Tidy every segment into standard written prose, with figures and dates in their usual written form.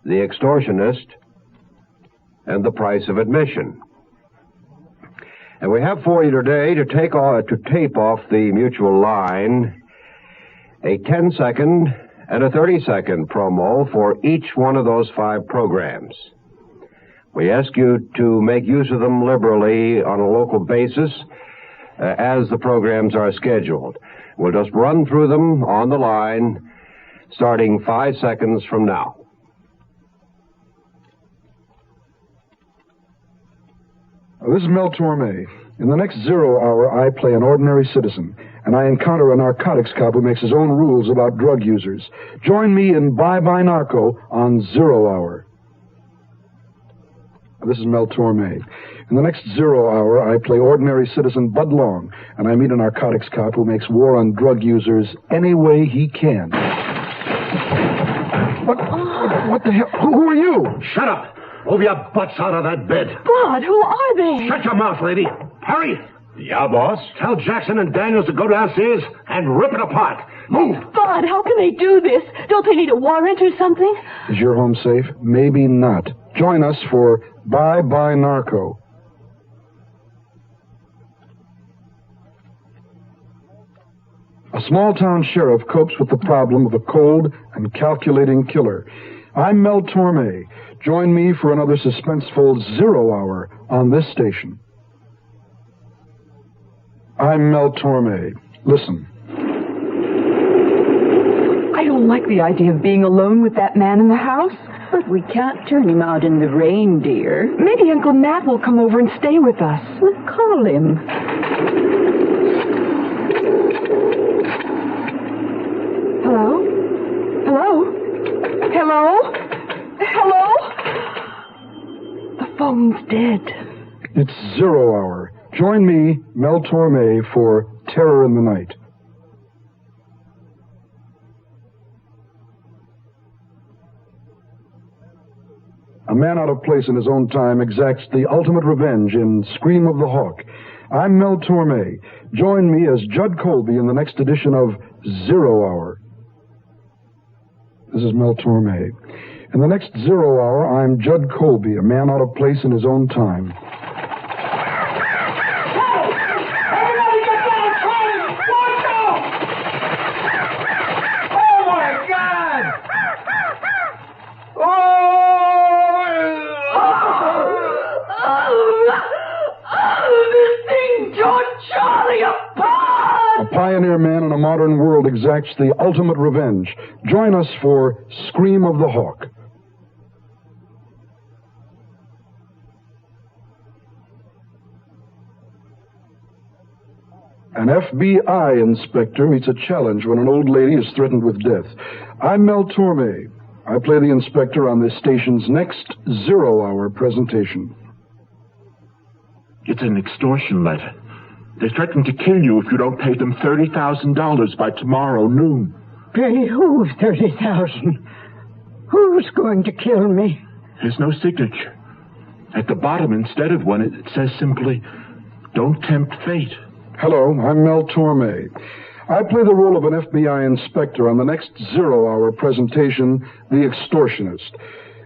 The Extortionist, and The Price of Admission. And we have for you today to tape off the mutual line a 10-second and a 30-second promo for each one of those 5 programs. We ask you to make use of them liberally on a local basis as the programs are scheduled. We'll just run through them on the line starting 5 seconds from now. This is Mel Torme. In the next 0 hour, I play an ordinary citizen, and I encounter a narcotics cop who makes his own rules about drug users. Join me in Bye Bye Narco on 0 hour. This is Mel Torme. In the next 0 hour, I play ordinary citizen Bud Long, and I meet a narcotics cop who makes war on drug users any way he can. What the hell? Who are you? Shut up! Move your butts out of that bed. Bud, who are they? Shut your mouth, lady. Hurry! Yeah, boss? Tell Jackson and Daniels to go downstairs and rip it apart. Move! Bud, how can they do this? Don't they need a warrant or something? Is your home safe? Maybe not. Join us for Bye Bye Narco. A small-town sheriff copes with the problem of a cold and calculating killer. I'm Mel Torme. Join me for another suspenseful 0 hour on this station. I'm Mel Torme. Listen. I don't like the idea of being alone with that man in the house. But we can't turn him out in the rain, dear. Maybe Uncle Nat will come over and stay with us. We'll call him. Hello? Hello? Hello? Hello? The phone's dead. It's 0 hour. Join me, Mel Torme, for Terror in the Night. A man out of place in his own time exacts the ultimate revenge in Scream of the Hawk. I'm Mel Torme. Join me as Judd Colby in the next edition of 0 hour. This is Mel Torme. In the next 0 hour, I'm Judd Colby, a man out of place in his own time. Pioneer man in a modern world exacts the ultimate revenge. Join us for Scream of the Hawk. An FBI inspector meets a challenge when an old lady is threatened with death. I'm Mel Torme. I play the inspector on this station's next 0 hour presentation. It's an extortion letter. They threaten to kill you if you don't pay them $30,000 by tomorrow noon. Pay who 30,000? Who's going to kill me? There's no signature. At the bottom, instead of one, it says simply, "Don't tempt fate." Hello, I'm Mel Torme. I play the role of an FBI inspector on the next 0 hour presentation, The Extortionist.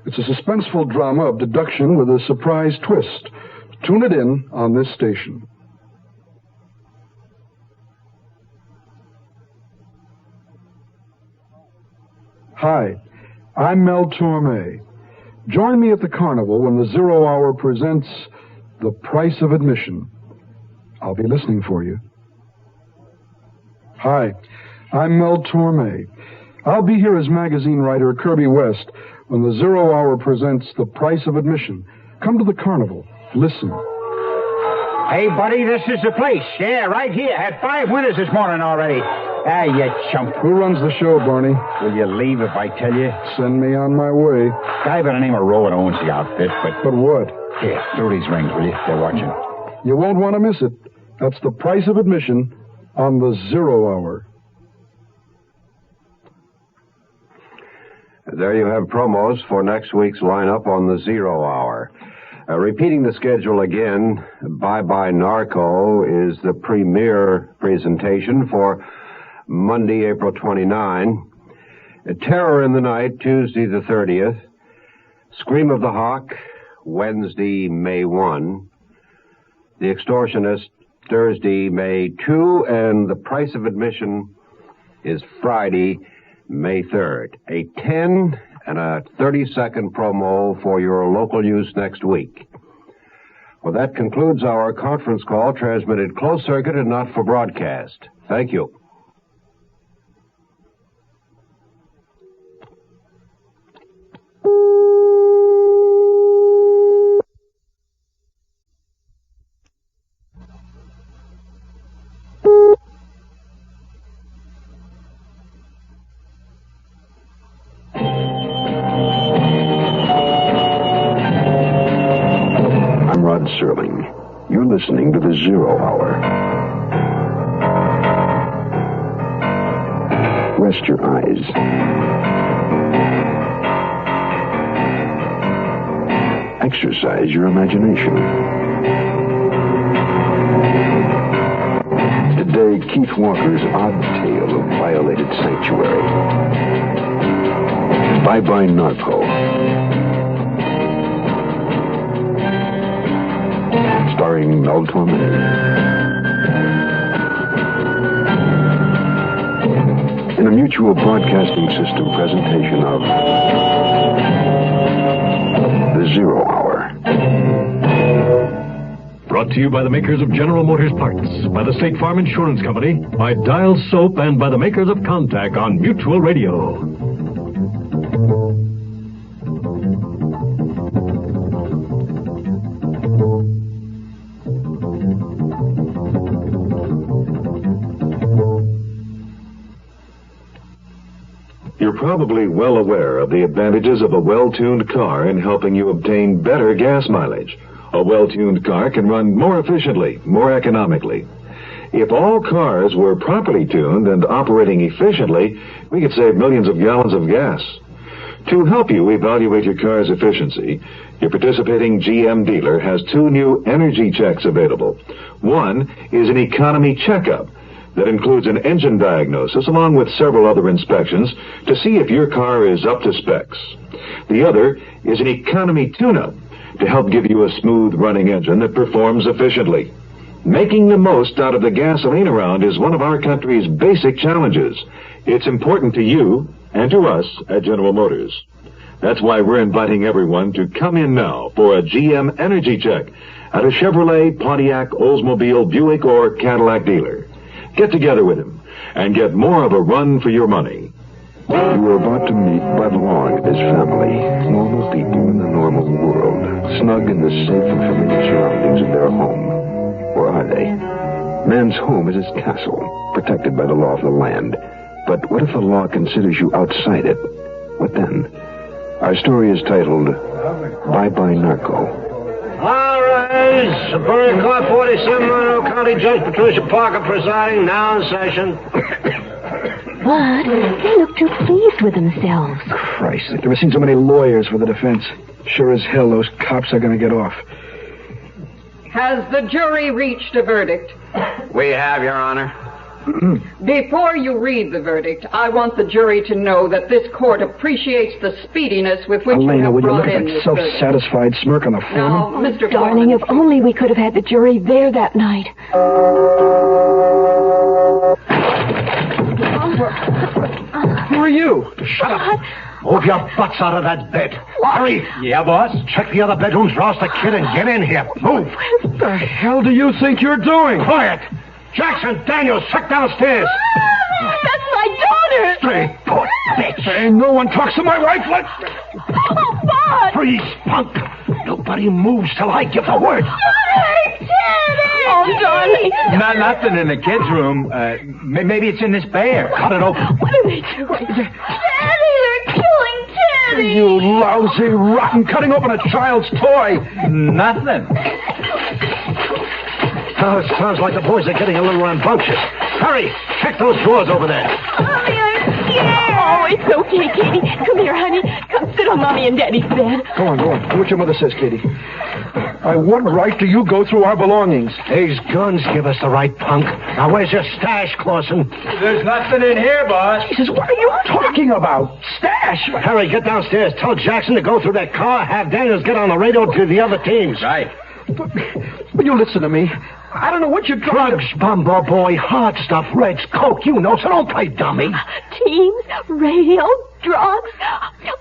It's a suspenseful drama of deduction with a surprise twist. Tune it in on this station. Hi, I'm Mel Torme. Join me at the carnival when the 0 hour presents The Price of Admission. I'll be listening for you. Hi, I'm Mel Torme. I'll be here as magazine writer Kirby West when the 0 hour presents The Price of Admission. Come to the carnival. Listen. Hey, buddy, this is the place. Yeah, right here. Had 5 winners this morning already. Ah, you chump. Who runs the show, Barney? Will you leave if I tell you? Send me on my way. Guy by the name of Rowan owns the outfit, But what? Here, throw these rings, will you? They're watching. You won't want to miss it. That's The Price of Admission on the 0 hour. There you have promos for next week's lineup on the 0 hour. Repeating the schedule again, Bye Bye Narco is the premiere presentation for Monday, April 29. Terror in the Night, Tuesday the 30th. Scream of the Hawk, Wednesday, May 1. The Extortionist, Thursday, May 2. And the price of admission is Friday, May 3rd. A 10 and a 30-second promo for your local use next week. Well, that concludes our conference call, transmitted closed-circuit and not for broadcast. Thank you. Serling. You're listening to the Zero Hour. Rest your eyes. Exercise your imagination. Today, Keith Walker's odd tale of violated sanctuary. Bye-bye, Narco. Starring Mel Torme. In a Mutual Broadcasting System presentation of The Zero Hour. Brought to you by the makers of General Motors parts, by the State Farm Insurance Company, by Dial Soap, and by the makers of Contact on Mutual Radio. You're probably well aware of the advantages of a well-tuned car in helping you obtain better gas mileage. A well-tuned car can run more efficiently, more economically. If all cars were properly tuned and operating efficiently, we could save millions of gallons of gas. To help you evaluate your car's efficiency, your participating GM dealer has 2 new energy checks available. One is an economy checkup that includes an engine diagnosis along with several other inspections to see if your car is up to specs. The other is an economy tune-up to help give you a smooth-running engine that performs efficiently. Making the most out of the gasoline around is one of our country's basic challenges. It's important to you and to us at General Motors. That's why we're inviting everyone to come in now for a GM energy check at a Chevrolet, Pontiac, Oldsmobile, Buick, or Cadillac dealer. Get together with him and get more of a run for your money. You are about to meet Bud Long and his family. Normal people in the normal world, snug in the safe and familiar surroundings of their home. Or are they? Man's home is his castle, protected by the law of the land. But what if the law considers you outside it? What then? Our story is titled Bye-Bye, Narco. All rise. Superior Court 47, Monroe County Judge Patricia Parker presiding, now in session. Bud, they look too pleased with themselves. Christ, I've never seen so many lawyers for the defense. Sure as hell those cops are going to get off. Has the jury reached a verdict? We have, Your Honor. Before you read the verdict, I want the jury to know that this court appreciates the speediness with which you Elena, have will you brought look at in that this verdict. self-satisfied smirk on the foreman? Now, Mr. Darling, Foreman, if only we could have had the jury there that night. Who are you? Shut up. Move your butts out of that bed. Hurry. Yeah, boss? Check the other bedrooms, rouse the kid, and get in here. Move. What the hell do you think you're doing? Quiet. Jackson, Daniels, check downstairs. That's my daughter! Straight put, bitch. Ain't no one talks to my wife like... Oh, Bud! Freeze, punk. Nobody moves till I give the word. Oh, darling! Nothing in the kids' room. Maybe it's in this bear. Cut it open. What are they doing? Daddy, they're killing Teddy! You lousy, rotten, cutting open a child's toy. Nothing. Oh, it sounds like the boys are getting a little rambunctious. Hurry, check those drawers over there. Mommy, I'm scared! Oh, it's okay, Katie. Come here, honey. Come sit on Mommy and Daddy's bed. Go on. Do what your mother says, Katie. By what right do you go through our belongings? These guns give us the right, punk. Now, where's your stash, Clausen? There's nothing in here, boss. Jesus, what are you talking about? Stash? Harry, get downstairs. Tell Jackson to go through that car. Have Daniels get on the radio to the other teams. Right. Will you listen to me? I don't know what you're trying Drugs, Bumbo boy, hard stuff, Reds, coke, you know, so don't play dummy. Teams, radio, drugs.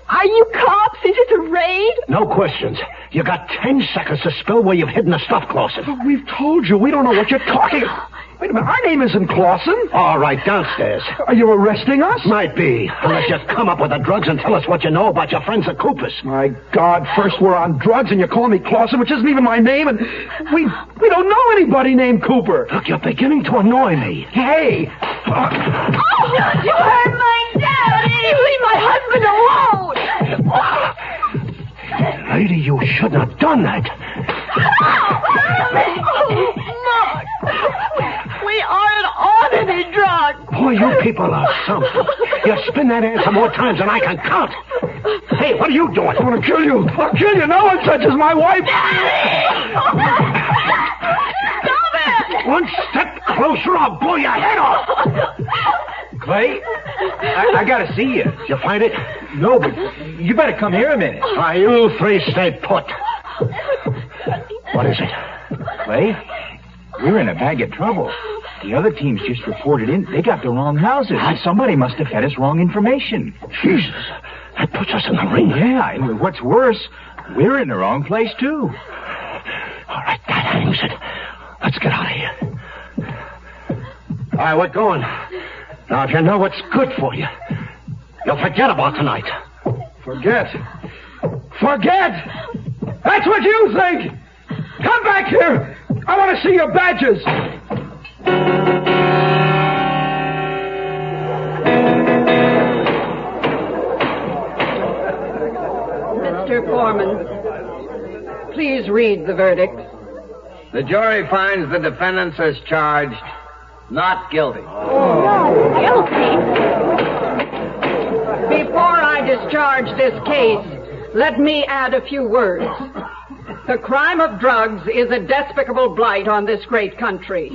Are you cops? Is it a raid? No questions. You got 10 seconds to spill where you've hidden the stuff, Clausen. But we've told you. We don't know what you're talking about. Wait a minute. Our name isn't Clausen. All right, downstairs. Are you arresting us? Might be, unless you come up with the drugs and tell us what you know about your friends at Cooper's. My God, first we're on drugs and you call me Clausen, which isn't even my name, and we don't know anybody named Cooper. Look, you're beginning to annoy me. Hey! You hurt my daddy! Leave my husband alone! Lady, you shouldn't have done that. We aren't on any drugs. Boy, you people are something. You spin that answer more times than I can count. Hey, what are you doing? I'm going to kill you. I'll kill you. No one touches my wife. Stop it! One step closer, I'll blow your head off. Clay, I gotta see you. Did you find it? No, but you better come here a minute. You three stay put. What is it? Clay, we're in a bag of trouble. The other teams just reported in. They got the wrong houses. Somebody must have fed us wrong information. Jesus, that puts us in the ring. Yeah, and what's worse, we're in the wrong place, too. All right, that hangs it. Let's get out of here. All right, we're going. Now, if you know what's good for you, you'll forget about tonight. Forget? Forget? That's what you think! Come back here! I want to see your badges! Mr. Foreman, please read the verdict. The jury finds the defendants as charged not guilty. Not guilty? Before I discharge this case, let me add a few words. The crime of drugs is a despicable blight on this great country.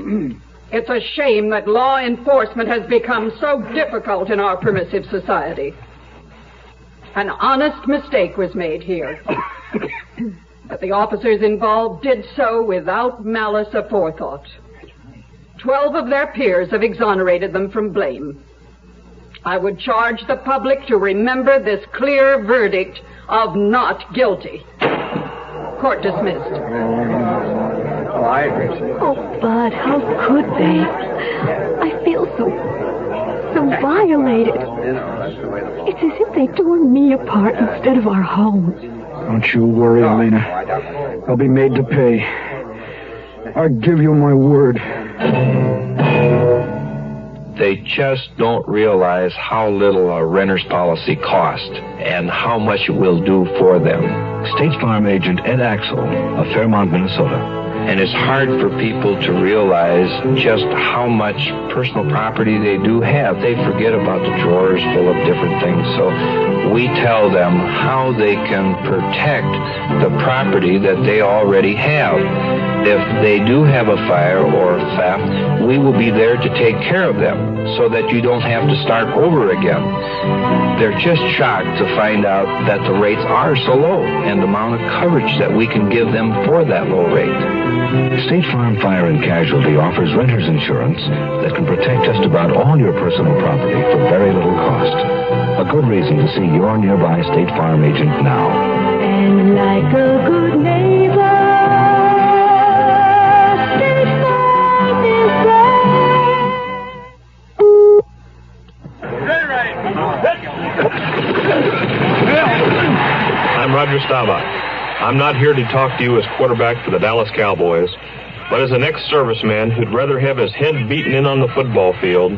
It's a shame that law enforcement has become so difficult in our permissive society. An honest mistake was made here. But the officers involved did so without malice aforethought. 12 of their peers have exonerated them from blame. I would charge the public to remember this clear verdict of not guilty. Court dismissed. Oh, Bud, how could they? I feel so violated. It's as if they tore me apart instead of our home. Don't you worry, Elena. I'll be made to pay. I give you my word. They just don't realize how little a renter's policy costs and how much it will do for them. State Farm agent Ed Axel of Fairmont, Minnesota. And it's hard for people to realize just how much personal property they do have. They forget about the drawers full of different things. So we tell them how they can protect the property that they already have. If they do have a fire or theft, we will be there to take care of them so that you don't have to start over again. They're just shocked to find out that the rates are so low and the amount of coverage that we can give them for that low rate. State Farm Fire and Casualty offers renter's insurance that can protect just about all your personal property for very little cost. A good reason to see your nearby State Farm agent now. And like a good neighbor, State Farm is there. I'm Roger Staubach. I'm not here to talk to you as quarterback for the Dallas Cowboys, but as an ex-serviceman who'd rather have his head beaten in on the football field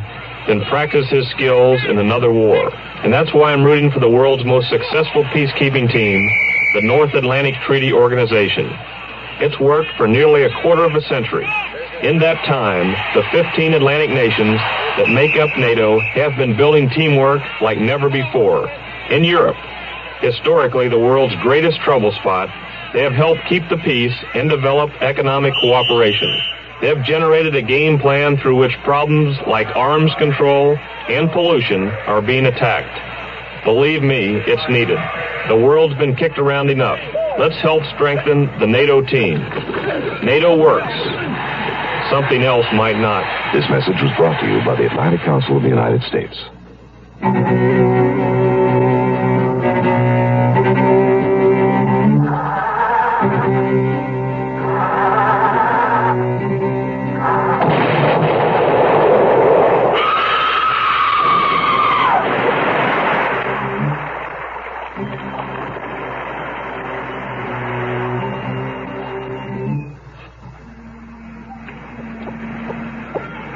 than practice his skills in another war. And that's why I'm rooting for the world's most successful peacekeeping team, the North Atlantic Treaty Organization. It's worked for nearly a quarter of a century. In that time, the 15 Atlantic nations that make up NATO have been building teamwork like never before. In Europe, historically the world's greatest trouble spot, They have helped keep the peace and develop economic cooperation. They have generated a game plan through which problems like arms control and pollution are being attacked. Believe me, it's needed. The world's been kicked around enough. Let's help strengthen the NATO team. NATO works. Something else might not. This message was brought to you by the Atlantic Council of the United States.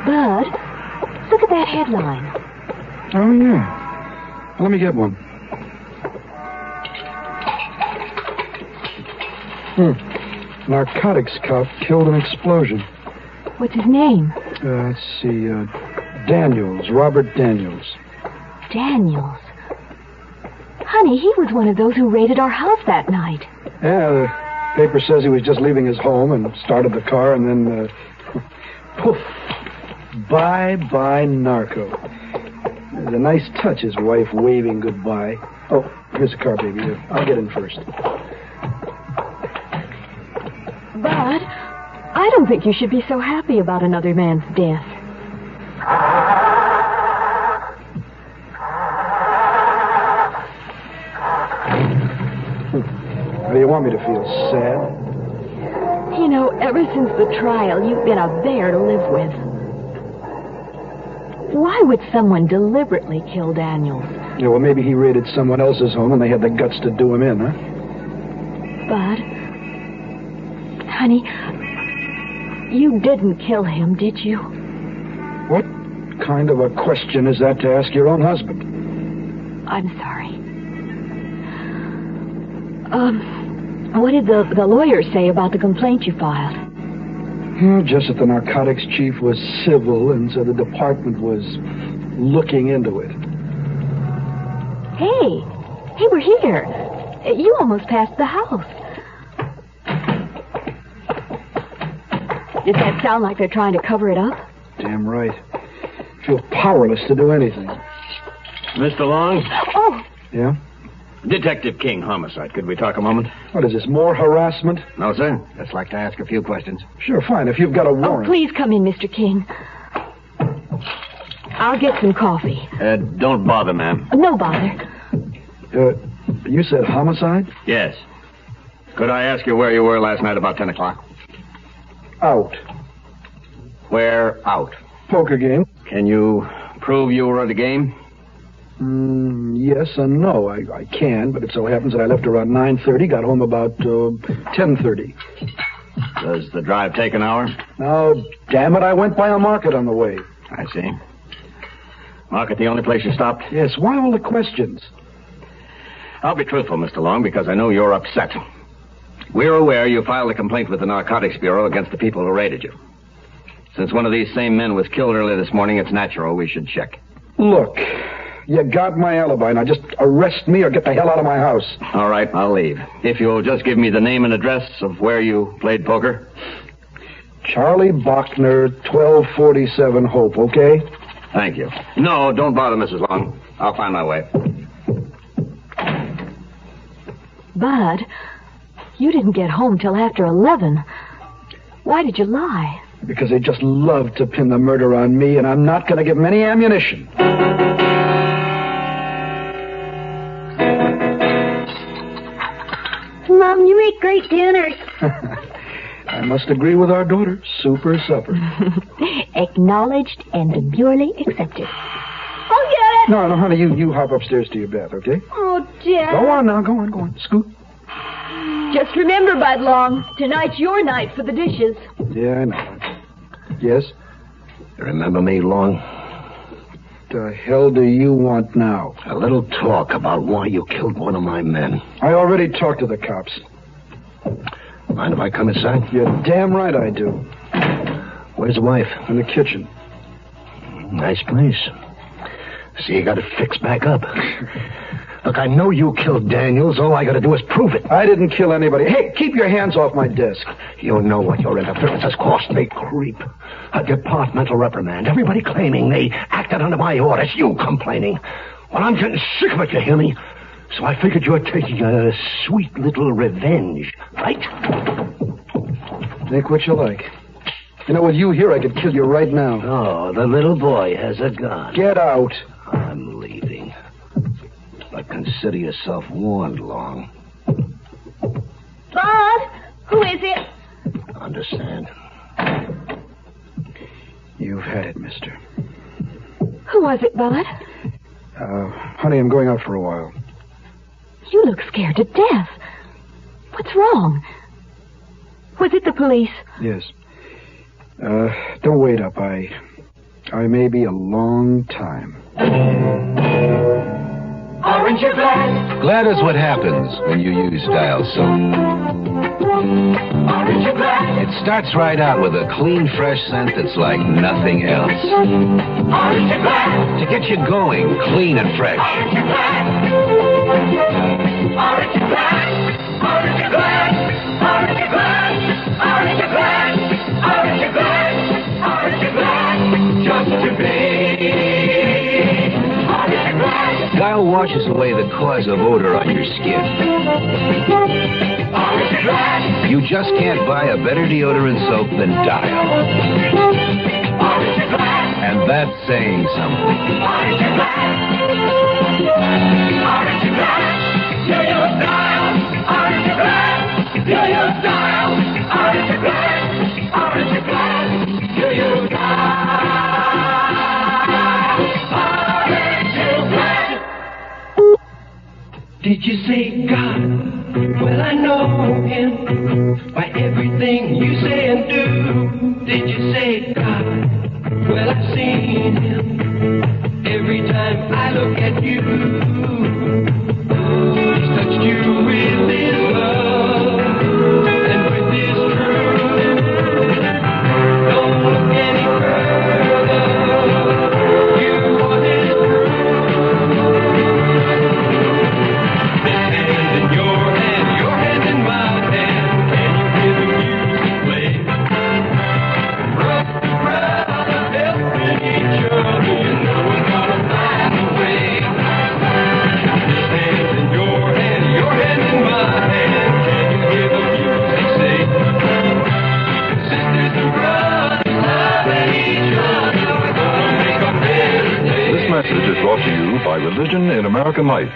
Bud, look at that headline. Oh, yeah. Let me get one. Narcotics cop killed in explosion. What's his name? Let's see. Daniels. Robert Daniels. Daniels. Honey, he was one of those who raided our house that night. Yeah, the paper says he was just leaving his home and started the car and then, poof. Bye-bye, Narco. It was a nice touch, his wife waving goodbye. Oh, here's the car, baby. I'll get in first. Bud, I don't think you should be so happy about another man's death. How do you want me to feel? Sad? You know, ever since the trial, you've been a bear to live with. Why would someone deliberately kill Daniels? Yeah, well, maybe he raided someone else's home and they had the guts to do him in, huh? Bud, honey, you didn't kill him, did you? What kind of a question is that to ask your own husband? I'm sorry. What did the lawyer say about the complaint you filed? Just that the narcotics chief was civil and so the department was looking into it. Hey, we're here. You almost passed the house. Does that sound like they're trying to cover it up? Damn right. I feel powerless to do anything. Mr. Long? Oh. Yeah? Detective King, homicide. Could we talk a moment? What is this, more harassment? No, sir. Just like to ask a few questions. Sure, fine, if you've got a warrant. Oh, please come in, Mr. King. I'll get some coffee. Don't bother, ma'am. No bother. You said homicide? Yes. Could I ask you where you were last night about 10 o'clock? Out. Where out? Poker game. Can you prove you were at a game? Yes and no. I can, but it so happens that I left around 9:30, got home about 10:30. Does the drive take an hour? No, damn it, I went by a market on the way. I see. Market the only place you stopped? Yes, why all the questions? I'll be truthful, Mr. Long, because I know you're upset. We're aware you filed a complaint with the Narcotics Bureau against the people who raided you. Since one of these same men was killed earlier this morning, it's natural we should check. Look, you got my alibi. Now just arrest me or get the hell out of my house. All right, I'll leave. If you'll just give me the name and address of where you played poker. Charlie Bachner, 1247 Hope, okay? Thank you. No, don't bother, Mrs. Long. I'll find my way. Bud, you didn't get home till after 11. Why did you lie? Because they just love to pin the murder on me, and I'm not going to give them any ammunition. Mom, you make great dinners. I must agree with our daughter. Super supper. Acknowledged and demurely accepted. I'll get it. No, honey, you hop upstairs to your bed, okay? Oh, Dad. Go on now, go on. Scoot. Just remember, Bud Long, tonight's your night for the dishes. Yeah, I know. Yes? You remember me, Long? The hell do you want now? A little talk about why you killed one of my men. I already talked to the cops. Mind if I come inside? You're damn right I do. Where's the wife? In the kitchen. Nice place. See, you got it fixed back up. Look, I know you killed Daniels. All I got to do is prove it. I didn't kill anybody. Hey, keep your hands off my desk. You know what your interference has cost me, creep. A departmental reprimand. Everybody claiming they acted under my orders. You complaining. Well, I'm getting sick of it, you hear me? So I figured you were taking a sweet little revenge, right? Think what you like. You know, with you here, I could kill you right now. Oh, the little boy has a gun. Get out. I'm leaving. But consider yourself warned, Long. Bob, who is it? Understand? You've had it, mister. Who was it, Bud? Honey, I'm going out for a while. You look scared to death. What's wrong? Was it the police? Yes. Don't wait up. I may be a long time. Orange or glad? Glad is what happens when you use Dial soap. Orange or glad? It starts right out with a clean, fresh scent that's like nothing else. Orange or glad? To get you going, clean and fresh. Orange or glad? Orange or glad? Orange or glad? Orange or glad? Orange or glad? Orange or glad? Orange or glad? Just to be. Dial washes away the cause of odor on your skin. You just can't buy a better deodorant soap than Dial. And that's saying something. Did you say God? Well, I know him by everything you say and do. Did you say God? Well, I've seen him every time I look at you. He's touched you with his love and with his truth. Don't look any further. You are his truth. Message is brought to you by Religion in American Life.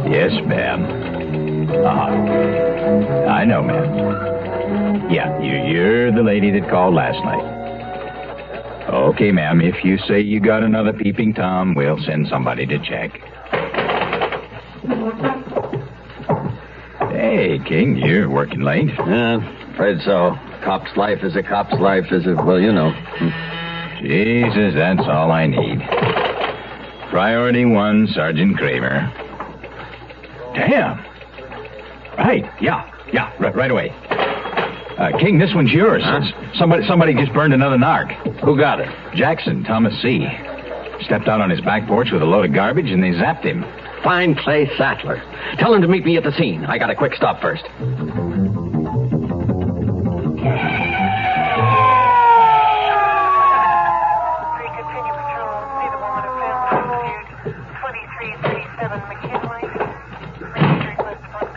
Yes, ma'am. I know, ma'am. Yeah, you're the lady that called last night. Okay, ma'am, if you say you got another peeping Tom, we'll send somebody to check. Hey, King, you're working late. Yeah, afraid so. Cop's life is a cop's life is a, well, you know. Jesus, that's all I need. Priority 1, Sergeant Kramer. Damn. Right, yeah, right away. King, this one's yours. Huh? Somebody just burned another narc. Who got it? Jackson, Thomas C. Stepped out on his back porch with a load of garbage and they zapped him. Find Clay Sattler. Tell him to meet me at the scene. I got a quick stop first.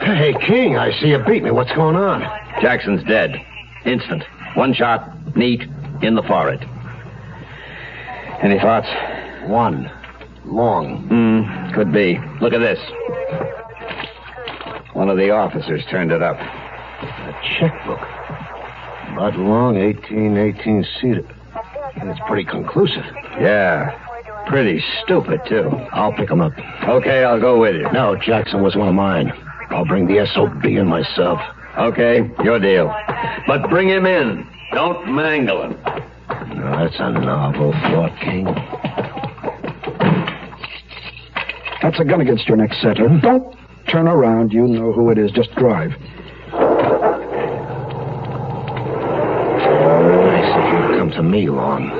Hey, King, I see you beat me. What's going on? Jackson's dead. Instant. One shot, neat, in the forehead. Any thoughts? One. Long. Could be. Look at this. One of the officers turned it up. A checkbook. Bud Long, 1818 seated. And it's pretty conclusive. Yeah. Pretty stupid, too. I'll pick him up. Okay, I'll go with you. No, Jackson was one of mine. I'll bring the SOB in myself. Okay, your deal. But bring him in. Don't mangle him. No, that's a novel thought, King. That's a gun against your neck, Settler. Don't turn around. You know who it is. Just drive. I said you'd come to me, Long.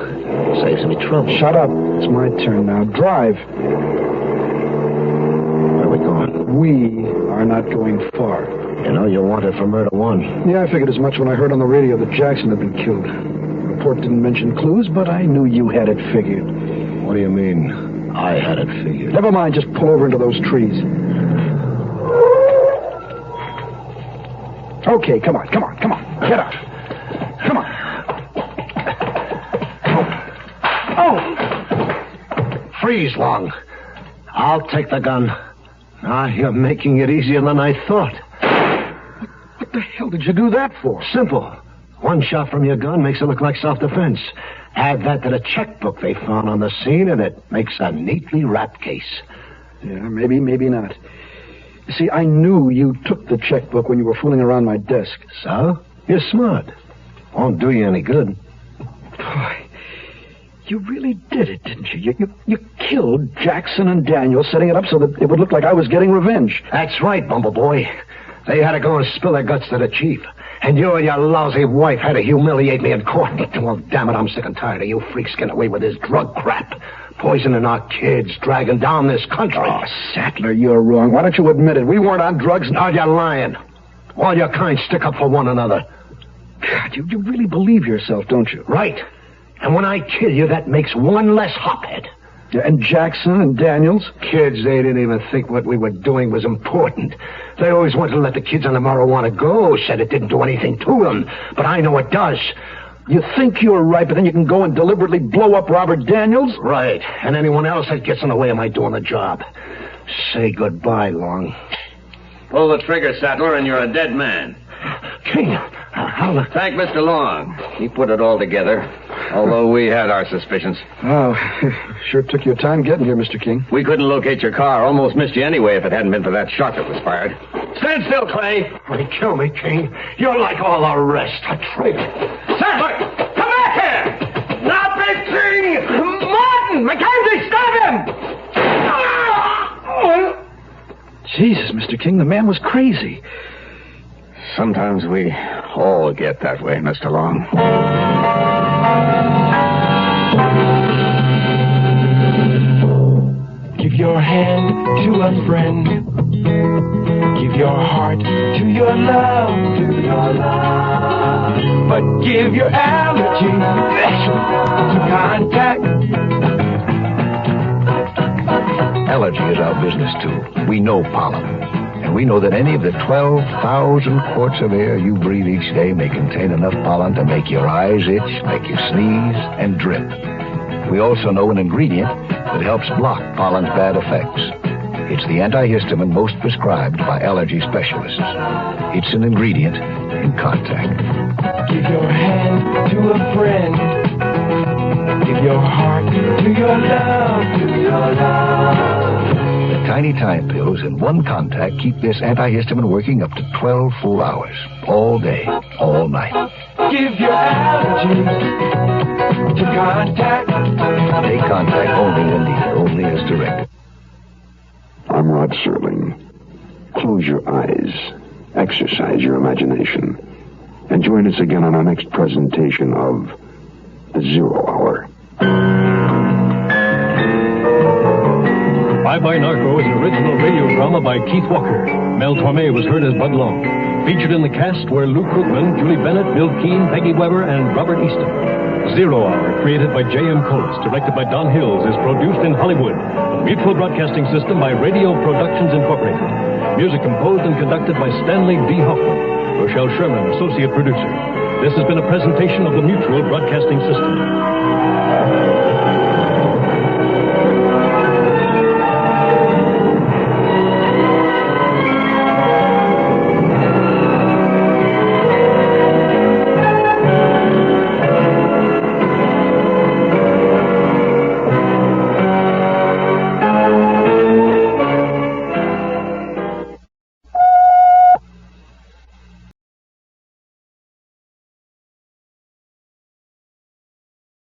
Say saves me trouble. Shut up. It's my turn now. Drive. Where are we going? We are not going far. You know you're wanted for murder one. Yeah, I figured as much when I heard on the radio that Jackson had been killed. The report didn't mention clues, but I knew you had it figured. What do you mean, I had it figured? Never mind, just pull over into those trees. Okay, come on. Get up. Come on. Oh! Freeze, Long. I'll take the gun. Ah, you're making it easier than I thought. What the hell did you do that for? Simple. One shot from your gun makes it look like self-defense. Add that to the checkbook they found on the scene, and it makes a neatly wrapped case. Yeah, maybe not. You see, I knew you took the checkbook when you were fooling around my desk. So? You're smart. Won't do you any good. Boy, you really did it, didn't you? You killed Jackson and Daniel, setting it up so that it would look like I was getting revenge. That's right, Bumbleboy. They had to go and spill their guts to the chief. And you and your lousy wife had to humiliate me in court. Well, damn it, I'm sick and tired of you freaks getting away with this drug crap. Poisoning our kids, dragging down this country. Oh, Sattler, you're wrong. Why don't you admit it? We weren't on drugs. No, you're lying. All your kind stick up for one another. God, you really believe yourself, don't you? Right. And when I kill you, that makes one less hophead. Yeah, and Jackson and Daniels? Kids, they didn't even think what we were doing was important. They always wanted to let the kids on the marijuana go, said it didn't do anything to them. But I know it does. You think you're right, but then you can go and deliberately blow up Robert Daniels? Right. And anyone else that gets in the way of my doing the job. Say goodbye, Long. Pull the trigger, Sattler, and you're a dead man. King, Thank Mr. Long. He put it all together, although we had our suspicions. Oh, sure took your time getting here, Mr. King. We couldn't locate your car. Almost missed you anyway if it hadn't been for that shot that was fired. Stand still, Clay. They kill me, King. You're like all the rest, a traitor. Sattler, come back here! Now, Big King! Martin! Mackenzie, stop him! Jesus, Mr. King, the man was crazy. Sometimes we all get that way, Mr. Long. Give your hand to a friend. Give your heart to your love. But give your allergy to contact. Allergy is our business, too. We know pollen. And we know that any of the 12,000 quarts of air you breathe each day may contain enough pollen to make your eyes itch, make you sneeze, and drip. We also know an ingredient that helps block pollen's bad effects. It's the antihistamine most prescribed by allergy specialists. It's an ingredient in contact. Give your hand to a friend. Give your heart to your love. The tiny time pills in one contact keep this antihistamine working up to 12 full hours. All day, all night. Give your allergy to contact. They contact only when needed, only as directed. I'm Rod Serling. Close your eyes, exercise your imagination, and join us again on our next presentation of The Zero Hour. Bye-Bye Narco is an original radio drama by Keith Walker. Mel Torme was heard as Bud Long. Featured in the cast were Lou Krugman, Julie Bennett, Bill Keane, Peggy Weber, and Robert Easton. Zero Hour, created by J.M. Colas, directed by Don Hills, is produced in Hollywood with Mutual Broadcasting System by Radio Productions Incorporated. Music composed and conducted by Stanley D. Hoffman. Rochelle Sherman, associate producer. This has been a presentation of the Mutual Broadcasting System.